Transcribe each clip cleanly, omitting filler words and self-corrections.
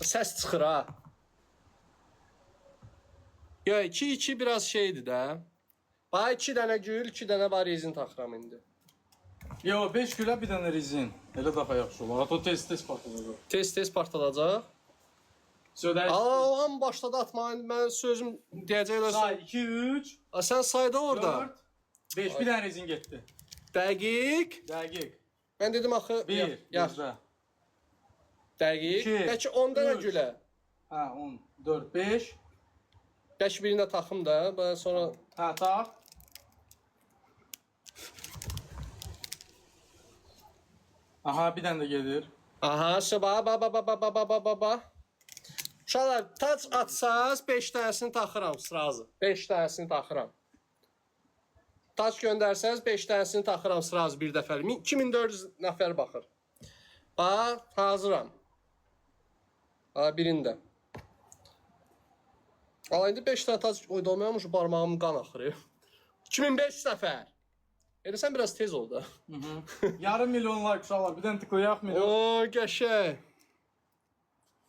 Səs çıxır ha. Ya 2-2 biraz şeydi də. Bax 2 dənə gül, 2 dənə var rezin taxıram indi. Yo 5 gülə bir dənə rezin. Elə daha yaxşı olar. Hatta tez partlayacaq. Tez partladacaq. Söydəyiş. An başladı atmağa. Mən sözüm deyəcəklər. Say 2 3 Sən sayda orada. 4 5 bir dənə rezin getdi. Dəqiq. Dəqiq. Mən dedim axı 1 yaxşı. Dəqiq. İki, Bəlkə 10 dənə üç. gülə. Hə 10 4 5 Bəlkə birini də taxım da. Ben sonra hə tax. Aha bir dənə də gedir. aha, ba. Uşaqlar, tac atsaz 5 dənəsini taxıram sırazı. 5 dənəsini taxıram. Tac göndərsəz 5 dənəsini taxıram sırazı bir dəfə. 2400 nəfər baxır. Bax, hazıram. Birində. İndi 5 dənə tac oydamayamış, barmağımın qan axırı. 2500 nəfər. Sən biraz tez ol da. Yarım milyon like uşaqlar. Bir dənə tıklayaq milyon. O, qəşəng.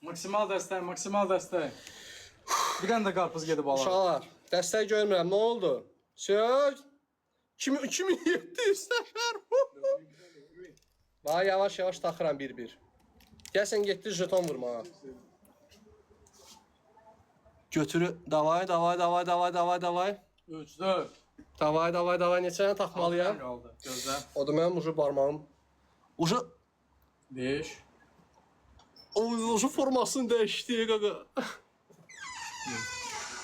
Maksimal dəstək, maksimal dəstək. Bir dənə də qarpız gedib alalım. Uşaqlar, dəstək görmürəm. Nə oldu? Söz. 2700 nəfər. Bax, yavaş-yavaş taxıram bir-bir. Gəlsən getdi jeton vurmağa. Götürü. Davay. 3 4 Davay. Neçə dənə taxmalıyam? qaldı. Gözlə. O da mənim ucu barmağım. Ucu 5 ucu formasını dəyişdi qaqa.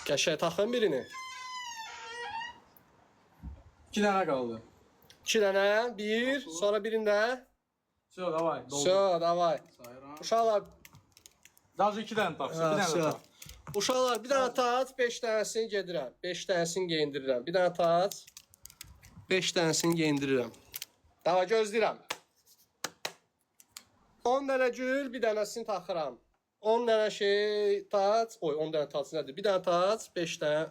Qəşəng taxın birini. 2 dənə qaldı. 2 dənə, 1, sonra birində. Söyle davay. Sö, davay. Sayıram. Uşaqlar, Daha 2 dənə taxsın. Bir dənə də tax. uşaqlar bir dənə tac, 5 dənəsini gedirəm. 5 dənəsini geyindirirəm. Bir dənə tac, 5 dənəsini geyindirirəm. Dava gözləyirəm. 10 dənə gül, bir dənəsini taxıram. 10 dənə şey tac, 10 dənə tac nədir? Bir dənə tac, 5 dənə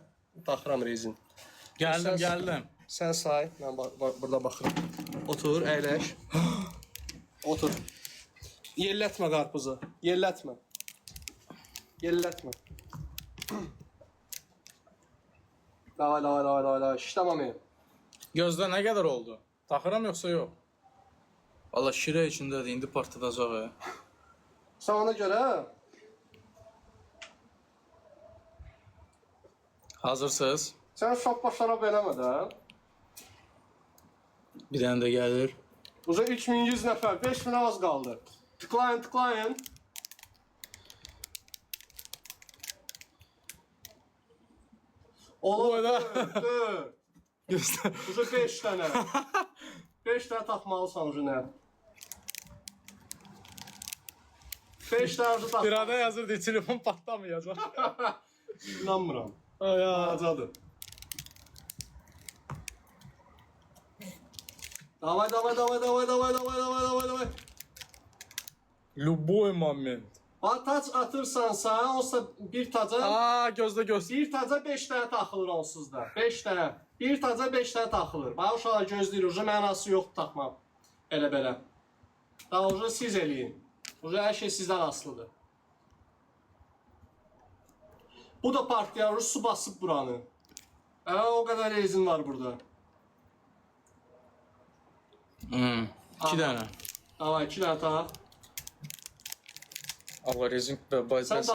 taxıram rezin. Gəldim. Sən say, mən burada baxıram. Otur, əyləş. Otur. Yellətmə qarpuzu. Yellətmə. Davay. Şişləmə. Gözlə nə qədər oldu? Taxıram yoxsa yox? Valla şirə içindədir, indi partladacaq. Sən ona görə Hazırsınız? sən şap başlara beləmə də. Bir dənə də gəlir. Uza 3100 nəfər, 5000 az qaldı. Tıklayın. Olur da. Gözlə. Uza 5 dənə. 5 dənə taxmalısan ucu nə? 5 dənə ucu taxmalısan. Birada yazırdı, telefon patlamayacaq. İnanmıram. Ay ya. Acadır. Davay. Любой момент. Tac atırsansa, olsa bir taca... Gözlə. Bir taca 5 dənə taxılır onsuz da. 5 dənə. Bir taca 5 dənə taxılır. Bax uşaqlar gözləyir, ucu mənası yoxdur taxmaq. Elə-belə. Daha ucu siz eləyin. Ucu hər şey sizdən asılıdır. Bu da partlayar, su basıb buranı. O qədər rezin var burada. 2 dənə. Davay 2 dənə tax. Allah rezin və Sən